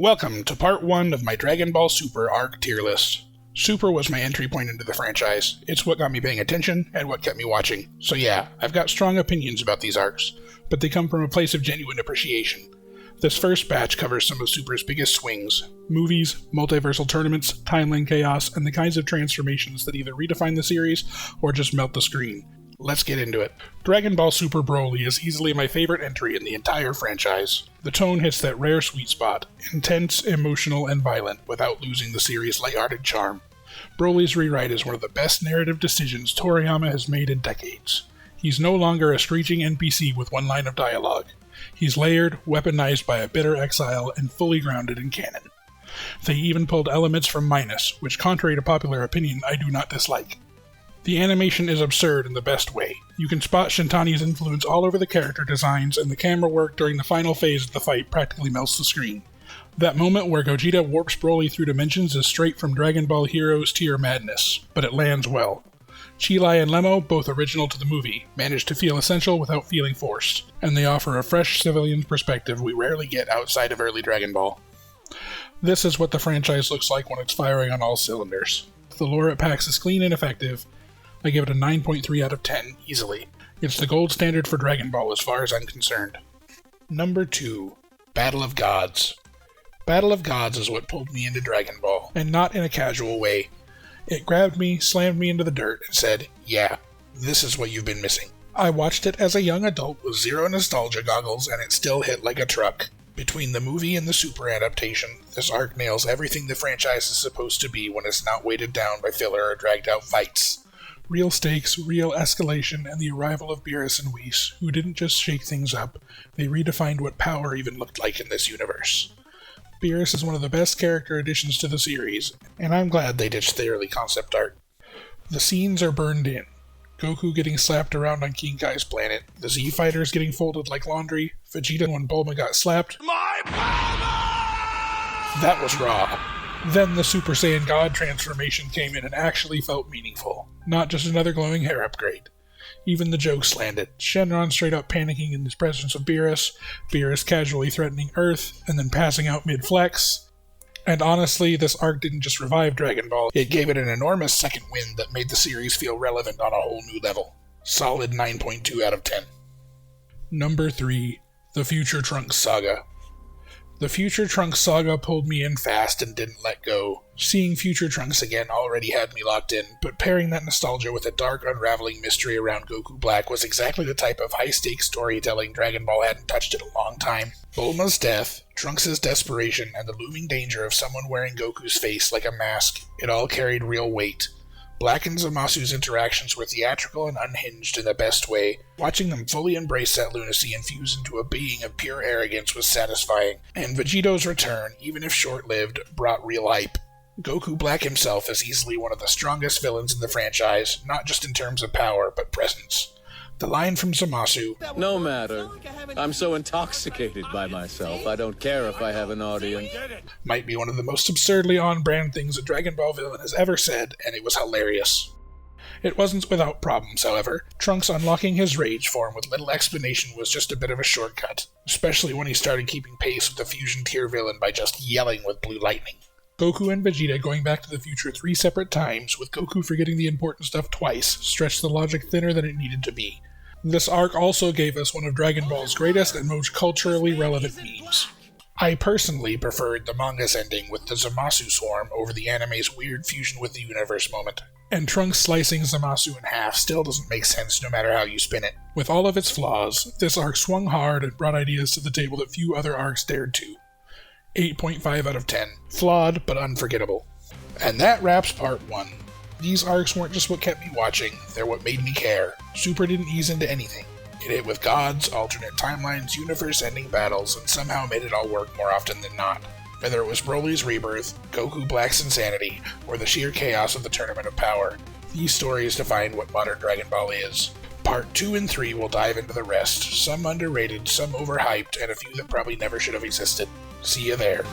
Welcome to part 1 of my Dragon Ball Super arc tier list. Super was my entry point into the franchise. It's what got me paying attention and what kept me watching. So yeah, I've got strong opinions about these arcs, but they come from a place of genuine appreciation. This first batch covers some of Super's biggest swings: movies, multiversal tournaments, timeline chaos, and the kinds of transformations that either redefine the series or just melt the screen. Let's get into it. Dragon Ball Super Broly is easily my favorite entry in the entire franchise. The tone hits that rare sweet spot, intense, emotional, and violent, without losing the series' lighthearted charm. Broly's rewrite is one of the best narrative decisions Toriyama has made in decades. He's no longer a screeching NPC with one line of dialogue. He's layered, weaponized by a bitter exile, and fully grounded in canon. They even pulled elements from Minus, which, contrary to popular opinion, I do not dislike. The animation is absurd in the best way. You can spot Shintani's influence all over the character designs, and the camera work during the final phase of the fight practically melts the screen. That moment where Gogeta warps Broly through dimensions is straight from Dragon Ball Heroes tier madness, but it lands well. Chilai and Lemo, both original to the movie, manage to feel essential without feeling forced, and they offer a fresh civilian perspective we rarely get outside of early Dragon Ball. This is what the franchise looks like when it's firing on all cylinders. The lore it packs is clean and effective. I give it a 9.3 out of 10, easily. It's the gold standard for Dragon Ball as far as I'm concerned. Number 2. Battle of Gods. Battle of Gods is what pulled me into Dragon Ball, and not in a casual way. It grabbed me, slammed me into the dirt, and said, yeah, this is what you've been missing. I watched it as a young adult with zero nostalgia goggles, and it still hit like a truck. Between the movie and the Super adaptation, this arc nails everything the franchise is supposed to be when it's not weighted down by filler or dragged out fights. Real stakes, real escalation, and the arrival of Beerus and Whis, who didn't just shake things up, they redefined what power even looked like in this universe. Beerus is one of the best character additions to the series, and I'm glad they ditched the early concept art. The scenes are burned in. Goku getting slapped around on King Kai's planet, the Z-Fighters getting folded like laundry, Vegeta when Bulma got slapped. My power! That was raw. Then the Super Saiyan God transformation came in and actually felt meaningful, not just another glowing hair upgrade. Even the jokes landed. Shenron straight up panicking in the presence of Beerus, Beerus casually threatening Earth, and then passing out mid-flex. And honestly, this arc didn't just revive Dragon Ball, it gave it an enormous second wind that made the series feel relevant on a whole new level. Solid 9.2 out of 10. Number 3. The Future Trunks Saga. The Future Trunks saga pulled me in fast and didn't let go. Seeing Future Trunks again already had me locked in, but pairing that nostalgia with a dark, unraveling mystery around Goku Black was exactly the type of high-stakes storytelling Dragon Ball hadn't touched in a long time. Bulma's death, Trunks' desperation, and the looming danger of someone wearing Goku's face like a mask, it all carried real weight. Black and Zamasu's interactions were theatrical and unhinged in the best way. Watching them fully embrace that lunacy and fuse into a being of pure arrogance was satisfying, and Vegito's return, even if short-lived, brought real hype. Goku Black himself is easily one of the strongest villains in the franchise, not just in terms of power, but presence. The line from Zamasu, "No matter. I'm so intoxicated by myself, I don't care if I have an audience," might be one of the most absurdly on-brand things a Dragon Ball villain has ever said, and it was hilarious. It wasn't without problems, however. Trunks unlocking his rage form with little explanation was just a bit of a shortcut, especially when he started keeping pace with the fusion tier villain by just yelling with blue lightning. Goku and Vegeta going back to the future 3 separate times, with Goku forgetting the important stuff twice, stretched the logic thinner than it needed to be. This arc also gave us one of Dragon Ball's greatest and most culturally relevant memes. I personally preferred the manga's ending with the Zamasu swarm over the anime's weird fusion with the universe moment. And Trunks slicing Zamasu in half still doesn't make sense no matter how you spin it. With all of its flaws, this arc swung hard and brought ideas to the table that few other arcs dared to. 8.5 out of 10. Flawed, but unforgettable. And that wraps part 1. These arcs weren't just what kept me watching, they're what made me care. Super didn't ease into anything. It hit with gods, alternate timelines, universe-ending battles, and somehow made it all work more often than not. Whether it was Broly's rebirth, Goku Black's insanity, or the sheer chaos of the Tournament of Power, these stories define what modern Dragon Ball is. Part 2 and 3 will dive into the rest, some underrated, some overhyped, and a few that probably never should have existed. See you there.